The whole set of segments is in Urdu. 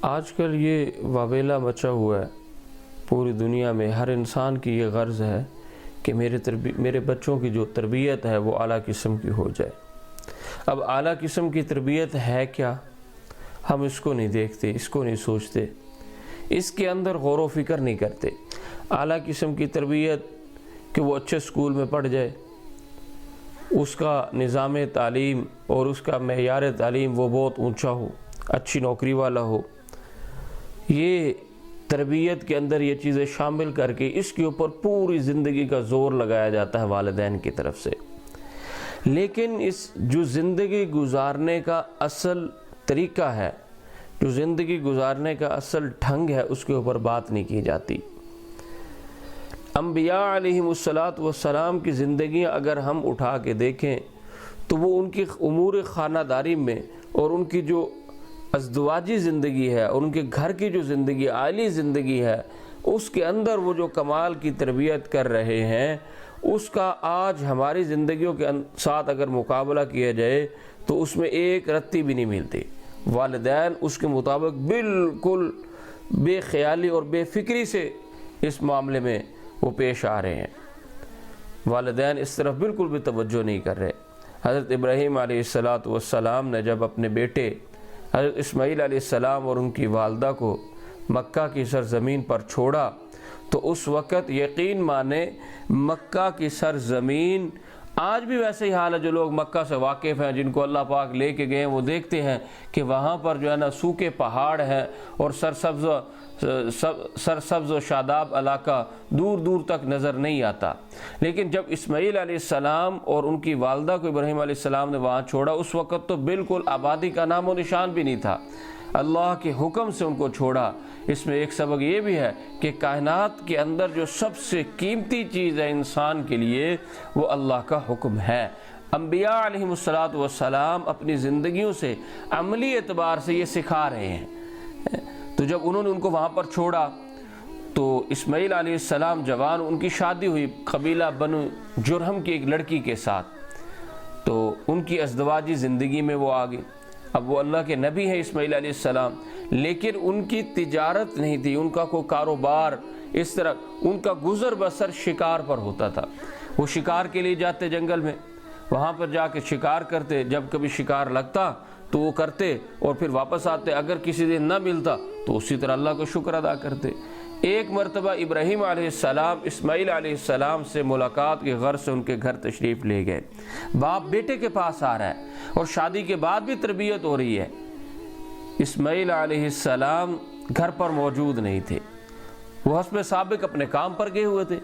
آج کل یہ واویلا مچا ہوا ہے پوری دنیا میں۔ ہر انسان کی یہ غرض ہے کہ میرے بچوں کی جو تربیت ہے وہ اعلیٰ قسم کی ہو جائے۔ اب اعلیٰ قسم کی تربیت ہے کیا؟ ہم اس کو نہیں دیکھتے، اس کو نہیں سوچتے، اس کے اندر غور و فکر نہیں کرتے۔ اعلیٰ قسم کی تربیت کہ وہ اچھے اسکول میں پڑھ جائے، اس کا نظام تعلیم اور اس کا معیار تعلیم وہ بہت اونچا ہو، اچھی نوکری والا ہو۔ یہ تربیت کے اندر یہ چیزیں شامل کر کے اس کے اوپر پوری زندگی کا زور لگایا جاتا ہے والدین کی طرف سے۔ لیکن جو زندگی گزارنے کا اصل طریقہ ہے، جو زندگی گزارنے کا اصل ڈھنگ ہے، اس کے اوپر بات نہیں کی جاتی۔ انبیاء علیہم السلام کی زندگیاں اگر ہم اٹھا کے دیکھیں تو وہ ان کی امور خانہ داری میں اور ان کی جو ازدواجی زندگی ہے اور ان کے گھر کی جو زندگی عالی زندگی ہے، اس کے اندر وہ جو کمال کی تربیت کر رہے ہیں، اس کا آج ہماری زندگیوں کے ساتھ اگر مقابلہ کیا جائے تو اس میں ایک رتی بھی نہیں ملتی۔ والدین اس کے مطابق بالکل بے خیالی اور بے فکری سے اس معاملے میں وہ پیش آ رہے ہیں۔ والدین اس طرف بالکل بھی توجہ نہیں کر رہے۔ حضرت ابراہیم علیہ السلام نے جب اپنے بیٹے حضرت اسماعیل علیہ السلام اور ان کی والدہ کو مکہ کی سرزمین پر چھوڑا تو اس وقت یقین مانے مکہ کی سرزمین، آج بھی ویسے ہی حال ہے۔ جو لوگ مکہ سے واقف ہیں، جن کو اللہ پاک لے کے گئے ہیں، وہ دیکھتے ہیں کہ وہاں پر جو ہے نا سوکھے پہاڑ ہیں اور سرسبز و شاداب علاقہ دور دور تک نظر نہیں آتا۔ لیکن جب اسماعیل علیہ السلام اور ان کی والدہ کو ابراہیم علیہ السلام نے وہاں چھوڑا، اس وقت تو بالکل آبادی کا نام و نشان بھی نہیں تھا۔ اللہ کے حکم سے ان کو چھوڑا۔ اس میں ایک سبق یہ بھی ہے کہ کائنات کے اندر جو سب سے قیمتی چیز ہے انسان کے لیے، وہ اللہ کا حکم ہے۔ انبیاء علیہم السلام اپنی زندگیوں سے عملی اعتبار سے یہ سکھا رہے ہیں۔ تو جب انہوں نے ان کو وہاں پر چھوڑا تو اسماعیل علیہ السلام جوان، ان کی شادی ہوئی قبیلہ بنو جرہم کی ایک لڑکی کے ساتھ، تو ان کی ازدواجی زندگی میں وہ آگے۔ اب وہ اللہ کے نبی ہیں اسماعیل علیہ السلام، لیکن ان کی تجارت نہیں تھی، ان کا کوئی کاروبار، اس طرح ان کا گزر بسر شکار پر ہوتا تھا۔ وہ شکار کے لیے جاتے جنگل میں، وہاں پر جا کے شکار کرتے، جب کبھی شکار لگتا تو وہ کرتے اور پھر واپس آتے۔ اگر کسی دن نہ ملتا تو اسی طرح اللہ کو شکر ادا کرتے۔ ایک مرتبہ ابراہیم علیہ السلام اسماعیل علیہ السلام سے ملاقات کی غرض سے ان کے گھر تشریف لے گئے۔ باپ بیٹے کے پاس آ رہا ہے اور شادی کے بعد بھی تربیت ہو رہی ہے۔ اسماعیل علیہ السلام گھر پر موجود نہیں تھے، وہ حسب سابق اپنے کام پر گئے ہوئے تھے۔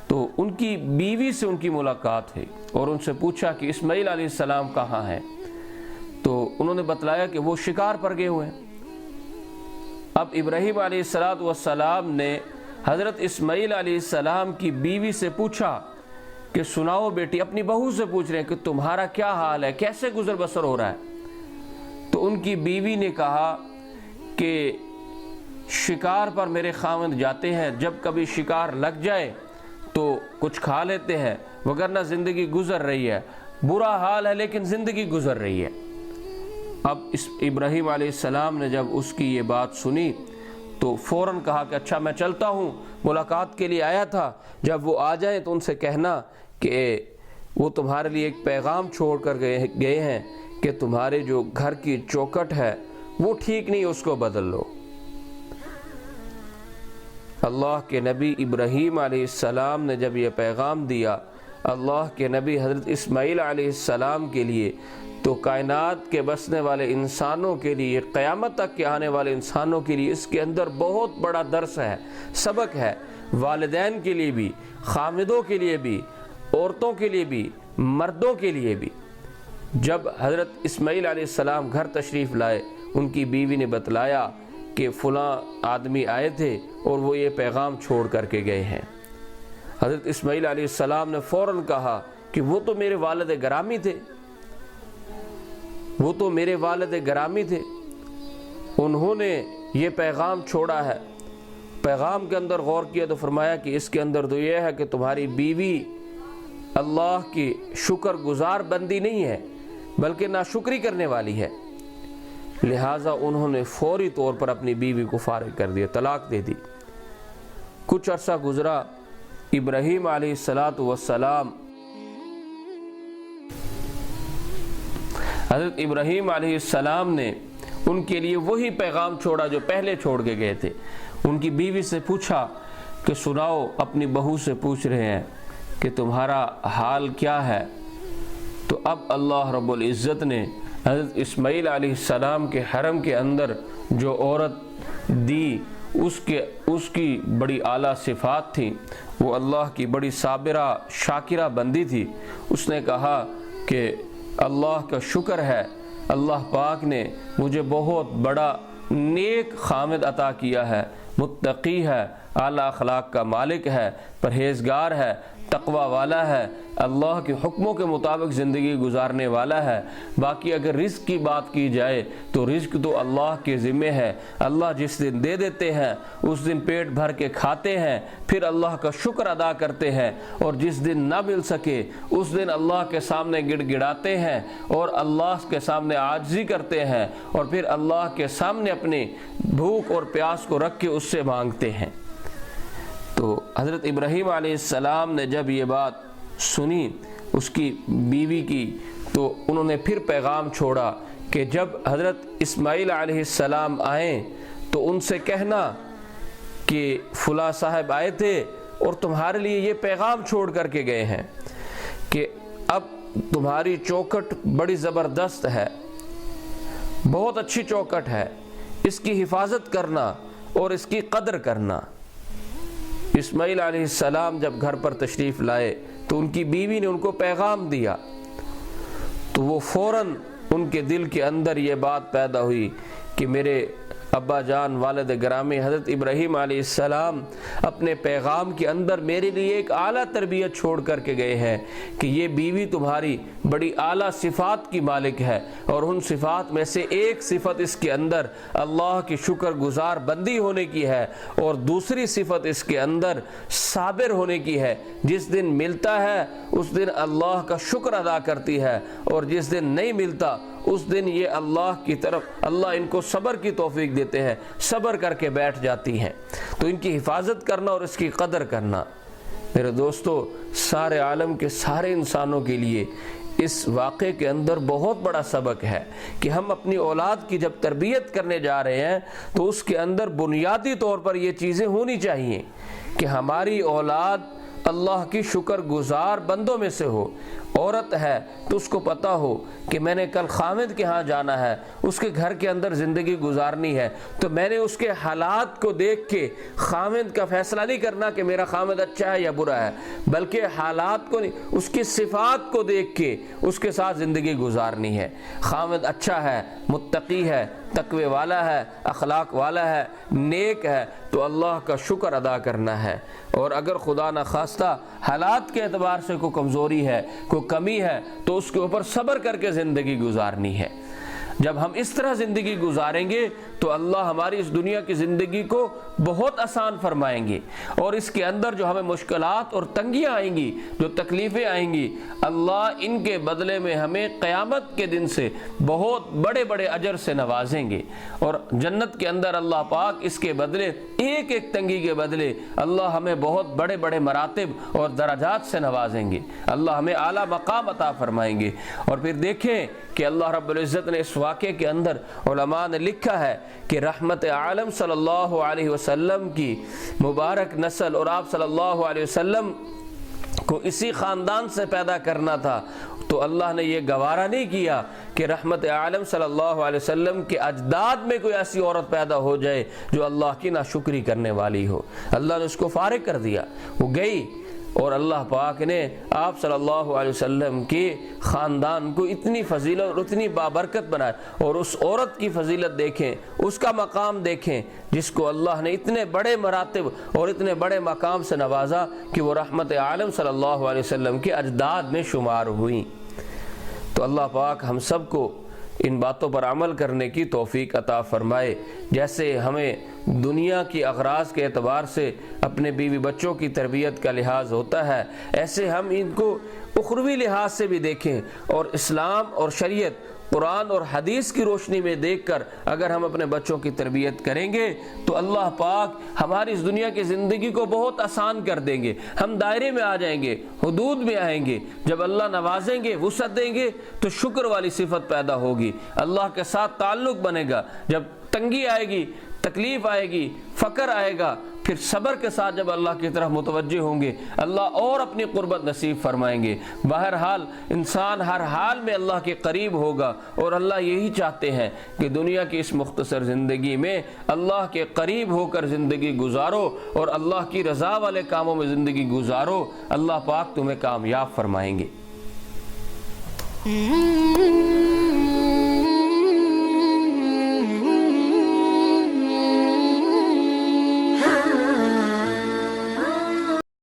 تو ان کی بیوی سے ان کی ملاقات ہوئی اور ان سے پوچھا کہ اسماعیل علیہ السلام کہاں ہیں؟ تو انہوں نے بتلایا کہ وہ شکار پر گئے ہوئے ہیں۔ اب ابراہیم علیہ السلام نے حضرت اسماعیل علیہ السلام کی بیوی سے پوچھا کہ سناؤ بیٹی، اپنی بہو سے پوچھ رہے ہیں کہ تمہارا کیا حال ہے، کیسے گزر بسر ہو رہا ہے؟ تو ان کی بیوی نے کہا کہ شکار پر میرے خاوند جاتے ہیں، جب کبھی شکار لگ جائے تو کچھ کھا لیتے ہیں، وگرنہ زندگی گزر رہی ہے۔ برا حال ہے لیکن زندگی گزر رہی ہے۔ اب ابراہیم علیہ السلام نے جب اس کی یہ بات سنی تو فوراً کہا کہ اچھا میں چلتا ہوں، ملاقات کے لیے آیا تھا، جب وہ آ جائیں تو ان سے کہنا کہ وہ تمہارے لیے ایک پیغام چھوڑ کر گئے ہیں کہ تمہارے جو گھر کی چوکٹ ہے وہ ٹھیک نہیں، اس کو بدل لو۔ اللہ کے نبی ابراہیم علیہ السلام نے جب یہ پیغام دیا اللہ کے نبی حضرت اسماعیل علیہ السلام کے لیے، تو کائنات کے بسنے والے انسانوں کے لیے، قیامت تک کے آنے والے انسانوں کے لیے اس کے اندر بہت بڑا درس ہے، سبق ہے۔ والدین کے لیے بھی، خامدوں کے لیے بھی، عورتوں کے لیے بھی، مردوں کے لیے بھی۔ جب حضرت اسماعیل علیہ السلام گھر تشریف لائے، ان کی بیوی نے بتلایا کہ فلاں آدمی آئے تھے اور وہ یہ پیغام چھوڑ کر کے گئے ہیں۔ حضرت اسماعیل علیہ السلام نے فوراً کہا کہ وہ تو میرے والد گرامی تھے، وہ تو میرے والد گرامی تھے، انہوں نے یہ پیغام چھوڑا ہے۔ پیغام کے اندر غور کیا تو فرمایا کہ اس کے اندر تو یہ ہے کہ تمہاری بیوی اللہ کی شکر گزار بندی نہیں ہے بلکہ ناشکری کرنے والی ہے۔ لہٰذا انہوں نے فوری طور پر اپنی بیوی کو فارغ کر دیا، طلاق دے دی۔ کچھ عرصہ گزرا، ابراہیم علیہ السلام حضرت ابراہیم علیہ السلام نے ان کے لیے وہی پیغام چھوڑا جو پہلے چھوڑ کے گئے تھے۔ ان کی بیوی سے پوچھا کہ سناؤ، اپنی بہو سے پوچھ رہے ہیں کہ تمہارا حال کیا ہے؟ تو اب اللہ رب العزت نے حضرت اسماعیل علیہ السلام کے حرم کے اندر جو عورت دی اس کی بڑی اعلیٰ صفات تھی، وہ اللہ کی بڑی صابرہ شاکرہ بندی تھی۔ اس نے کہا کہ اللہ کا شکر ہے، اللہ پاک نے مجھے بہت بڑا نیک خامد عطا کیا ہے، متقی ہے، اعلیٰ اخلاق کا مالک ہے، پرہیزگار ہے، تقوی والا ہے، اللہ کے حکموں کے مطابق زندگی گزارنے والا ہے۔ باقی اگر رزق کی بات کی جائے تو رزق تو اللہ کے ذمہ ہے، اللہ جس دن دے دیتے ہیں اس دن پیٹ بھر کے کھاتے ہیں، پھر اللہ کا شکر ادا کرتے ہیں، اور جس دن نہ مل سکے اس دن اللہ کے سامنے گڑ گڑاتے ہیں اور اللہ کے سامنے عاجزی کرتے ہیں، اور پھر اللہ کے سامنے اپنی بھوک اور پیاس کو رکھ کے اس سے مانگتے ہیں۔ تو حضرت ابراہیم علیہ السلام نے جب یہ بات سنی اس کی بیوی کی، تو انہوں نے پھر پیغام چھوڑا کہ جب حضرت اسماعیل علیہ السلام آئیں تو ان سے کہنا کہ فلاں صاحب آئے تھے اور تمہارے لیے یہ پیغام چھوڑ کر کے گئے ہیں کہ اب تمہاری چوکھٹ بڑی زبردست ہے، بہت اچھی چوکھٹ ہے، اس کی حفاظت کرنا اور اس کی قدر کرنا۔ اسماعیل علیہ السلام جب گھر پر تشریف لائے تو ان کی بیوی نے ان کو پیغام دیا، تو وہ فوراً ان کے دل کے اندر یہ بات پیدا ہوئی کہ میرے ابا جان والد گرامی حضرت ابراہیم علیہ السلام اپنے پیغام کے اندر میرے لیے ایک اعلیٰ تربیت چھوڑ کر کے گئے ہیں کہ یہ بیوی تمہاری بڑی اعلیٰ صفات کی مالک ہے، اور ان صفات میں سے ایک صفت اس کے اندر اللہ کی شکر گزار بندی ہونے کی ہے، اور دوسری صفت اس کے اندر صابر ہونے کی ہے۔ جس دن ملتا ہے اس دن اللہ کا شکر ادا کرتی ہے، اور جس دن نہیں ملتا اس دن یہ اللہ کی طرف اللہ ان کو صبر کی توفیق دیتے ہیں، صبر کر کے بیٹھ جاتی ہیں۔ تو ان کی حفاظت کرنا اور اس کی قدر کرنا، میرے دوستو، سارے عالم کے سارے انسانوں کے لیے اس واقعے کے اندر بہت بڑا سبق ہے کہ ہم اپنی اولاد کی جب تربیت کرنے جا رہے ہیں تو اس کے اندر بنیادی طور پر یہ چیزیں ہونی چاہیے کہ ہماری اولاد اللہ کی شکر گزار بندوں میں سے ہو۔ عورت ہے تو اس کو پتہ ہو کہ میں نے کل خامد کے ہاں جانا ہے، اس کے گھر کے اندر زندگی گزارنی ہے، تو میں نے اس کے حالات کو دیکھ کے خامد کا فیصلہ نہیں کرنا کہ میرا خامد اچھا ہے یا برا ہے، بلکہ حالات کو نہیں، اس کی صفات کو دیکھ کے اس کے ساتھ زندگی گزارنی ہے۔ خامد اچھا ہے، متقی ہے، تقوی والا ہے، اخلاق والا ہے، نیک ہے، تو اللہ کا شکر ادا کرنا ہے، اور اگر خدا نخواستہ حالات کے اعتبار سے کوئی کمزوری ہے، کوئی کمی ہے، تو اس کے اوپر صبر کر کے زندگی گزارنی ہے۔ جب ہم اس طرح زندگی گزاریں گے تو اللہ ہماری اس دنیا کی زندگی کو بہت آسان فرمائیں گے، اور اس کے اندر جو ہمیں مشکلات اور تنگیاں آئیں گی، جو تکلیفیں آئیں گی، اللہ ان کے بدلے میں ہمیں قیامت کے دن سے بہت بڑے بڑے اجر سے نوازیں گے، اور جنت کے اندر اللہ پاک اس کے بدلے ایک ایک تنگی کے بدلے اللہ ہمیں بہت بڑے بڑے مراتب اور درجات سے نوازیں گے، اللہ ہمیں اعلیٰ مقام عطا فرمائیں گے۔ اور پھر دیکھیں کہ اللہ رب العزت نے اس واقعے کے اندر علماء نے لکھا ہے کہ رحمت عالم صلی اللہ علیہ وسلم کی مبارک نسل اور آپ صلی اللہ علیہ وسلم کو اسی خاندان سے پیدا کرنا تھا، تو اللہ نے یہ گوارا نہیں کیا کہ رحمت عالم صلی اللہ علیہ وسلم کے اجداد میں کوئی ایسی عورت پیدا ہو جائے جو اللہ کی ناشکری کرنے والی ہو۔ اللہ نے اس کو فارغ کر دیا، وہ گئی، اور اللہ پاک نے آپ صلی اللہ علیہ وسلم کے خاندان کو اتنی فضیلت اور اتنی بابرکت بنایا، اور اس عورت کی فضیلت دیکھیں، اس کا مقام دیکھیں جس کو اللہ نے اتنے بڑے مراتب اور اتنے بڑے مقام سے نوازا کہ وہ رحمت عالم صلی اللہ علیہ وسلم کے اجداد میں شمار ہوئیں۔ تو اللہ پاک ہم سب کو ان باتوں پر عمل کرنے کی توفیق عطا فرمائے۔ جیسے ہمیں دنیا کی اغراض کے اعتبار سے اپنے بیوی بچوں کی تربیت کا لحاظ ہوتا ہے، ایسے ہم ان کو اخروی لحاظ سے بھی دیکھیں، اور اسلام اور شریعت قرآن اور حدیث کی روشنی میں دیکھ کر اگر ہم اپنے بچوں کی تربیت کریں گے تو اللہ پاک ہماری اس دنیا کی زندگی کو بہت آسان کر دیں گے. ہم دائرے میں آ جائیں گے, حدود میں آئیں گے. جب اللہ نوازیں گے, وسعت دیں گے, تو شکر والی صفت پیدا ہوگی, اللہ کے ساتھ تعلق بنے گا. جب تنگی آئے گی, تکلیف آئے گی, فقر آئے گا, پھر صبر کے ساتھ جب اللہ کی طرف متوجہ ہوں گے, اللہ اور اپنی قربت نصیب فرمائیں گے. بہرحال انسان ہر حال میں اللہ کے قریب ہوگا, اور اللہ یہی چاہتے ہیں کہ دنیا کی اس مختصر زندگی میں اللہ کے قریب ہو کر زندگی گزارو اور اللہ کی رضا والے کاموں میں زندگی گزارو. اللہ پاک تمہیں کامیاب فرمائیں گے.